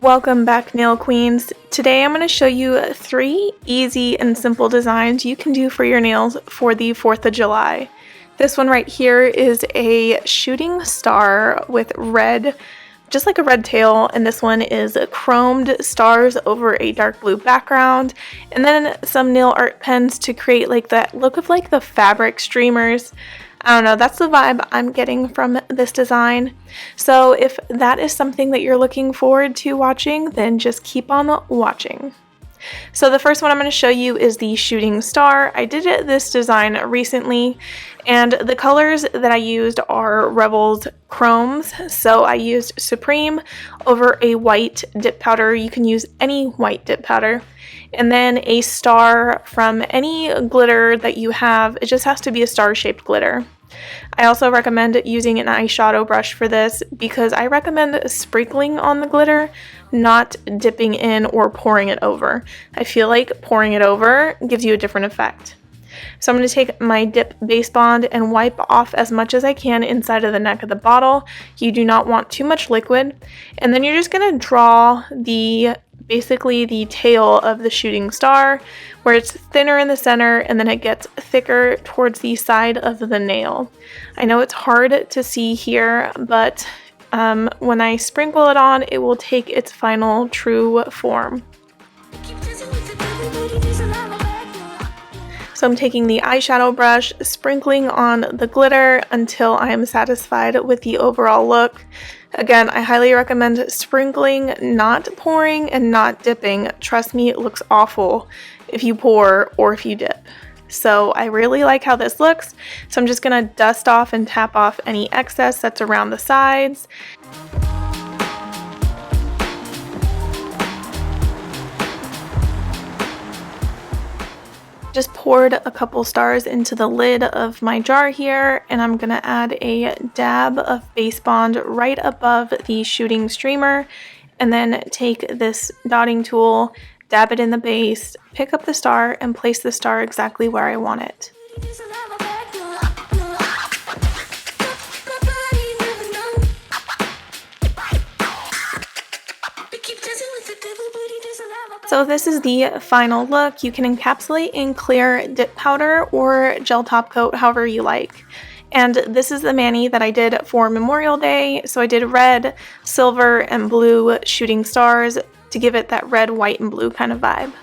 Welcome back, nail queens. Today I'm going to show you 3 easy and simple designs you can do for your nails for the 4th of July. This one right here is a shooting star with red, just like a red tail, and this one is chromed stars over a dark blue background, and then some nail art pens to create like that look of like the fabric streamers. I don't know, that's the vibe I'm getting from this design. So if that is something that you're looking forward to watching, then just keep on watching. So the first one I'm going to show you is the shooting star. I did this design recently, and the colors that I used are Revel's chromes. So I used Supreme over a white dip powder. You can use any white dip powder. And then a star from any glitter that you have. It just has to be a star-shaped glitter. I also recommend using an eyeshadow brush for this because I recommend sprinkling on the glitter, not dipping in or pouring it over. I feel like pouring it over gives you a different effect. So I'm going to take my dip base bond and wipe off as much as I can inside of the neck of the bottle. You do not want too much liquid. And then you're just going to draw basically the tail of the shooting star, where it's thinner in the center and then it gets thicker towards the side of the nail. I know it's hard to see here, but when I sprinkle it on, it will take its final true form. So I'm taking the eyeshadow brush, sprinkling on the glitter until I am satisfied with the overall look. Again, I highly recommend sprinkling, not pouring, and not dipping. Trust me, it looks awful if you pour or if you dip. So I really like how this looks. So I'm just going to dust off and tap off any excess that's around the sides. Just poured a couple stars into the lid of my jar here, and I'm gonna add a dab of base bond right above the shooting streamer, and then take this dotting tool, dab it in the base, pick up the star, and place the star exactly where I want it. So this is the final look. You can encapsulate in clear dip powder or gel top coat, however you like. And this is the mani that I did for Memorial Day. So I did red, silver, and blue shooting stars to give it that red, white, and blue kind of vibe.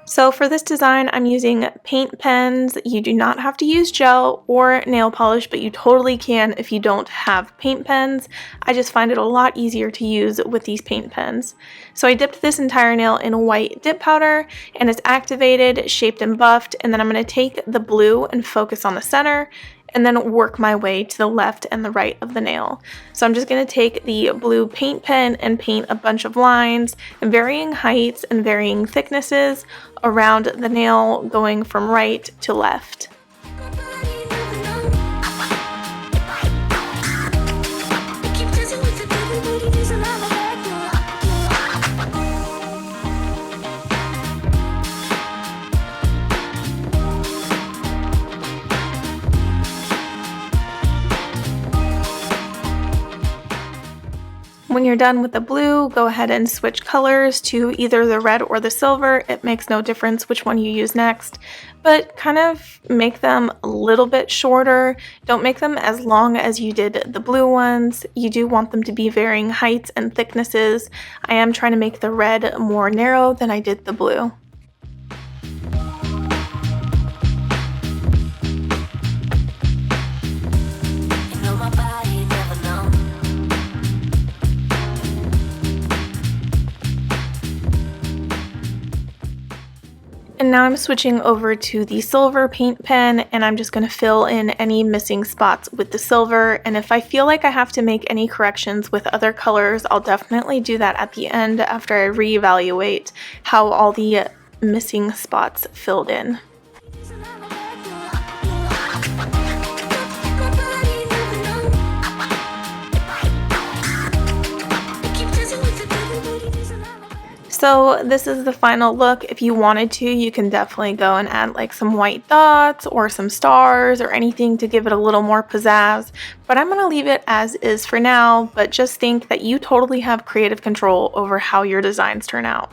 So for this design, I'm using paint pens. You do not have to use gel or nail polish, but you totally can if you don't have paint pens. I just find it a lot easier to use with these paint pens. So I dipped this entire nail in white dip powder, and it's activated, shaped, and buffed, and then I'm going to take the blue and focus on the center, and then work my way to the left and the right of the nail. So I'm just going to take the blue paint pen and paint a bunch of lines in varying heights and varying thicknesses around the nail, going from right to left. When you're done with the blue, go ahead and switch colors to either the red or the silver. It makes no difference which one you use next, but kind of make them a little bit shorter. Don't make them as long as you did the blue ones. You do want them to be varying heights and thicknesses. I am trying to make the red more narrow than I did the blue. And now I'm switching over to the silver paint pen, and I'm just going to fill in any missing spots with the silver. And if I feel like I have to make any corrections with other colors, I'll definitely do that at the end after I reevaluate how all the missing spots filled in. So this is the final look. If you wanted to, you can definitely go and add like some white dots or some stars or anything to give it a little more pizzazz, but I'm going to leave it as is for now, but just think that you totally have creative control over how your designs turn out.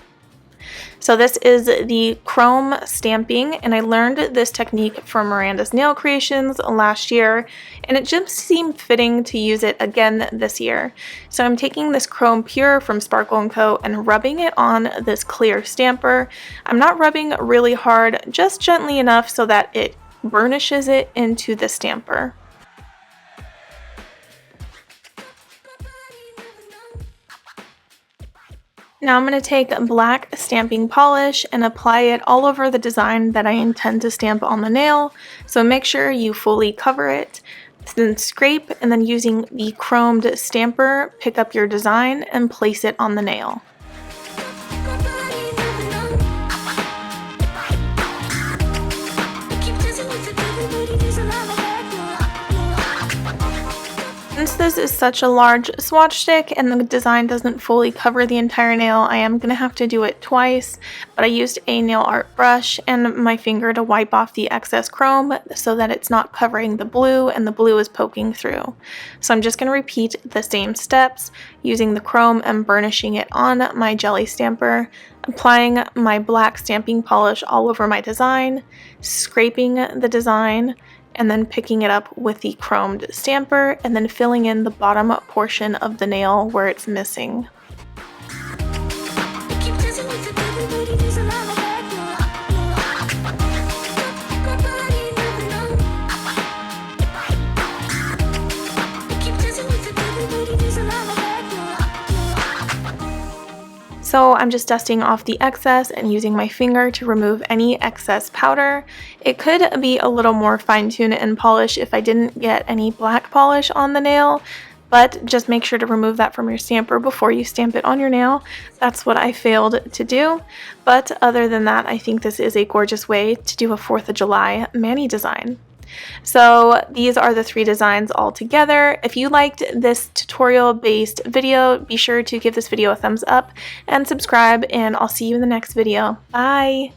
So this is the chrome stamping, and I learned this technique from Miranda's Nail Creations last year, and it just seemed fitting to use it again this year. So I'm taking this chrome pure from Sparkle & Co. and rubbing it on this clear stamper. I'm not rubbing really hard, just gently enough so that it burnishes it into the stamper. Now I'm going to take black stamping polish and apply it all over the design that I intend to stamp on the nail, so make sure you fully cover it. Then scrape, and then using the chromed stamper, pick up your design and place it on the nail. Since this is such a large swatch stick and the design doesn't fully cover the entire nail, I am going to have to do it twice, but I used a nail art brush and my finger to wipe off the excess chrome so that it's not covering the blue and the blue is poking through. So I'm just going to repeat the same steps using the chrome and burnishing it on my jelly stamper, applying my black stamping polish all over my design, scraping the design, and then picking it up with the chromed stamper and then filling in the bottom portion of the nail where it's missing. So I'm just dusting off the excess and using my finger to remove any excess powder. It could be a little more fine-tuned and polished if I didn't get any black polish on the nail, but just make sure to remove that from your stamper before you stamp it on your nail. That's what I failed to do. But other than that, I think this is a gorgeous way to do a 4th of July mani design. So these are the 3 designs all together. If you liked this tutorial based video, be sure to give this video a thumbs up and subscribe, and I'll see you in the next video. Bye!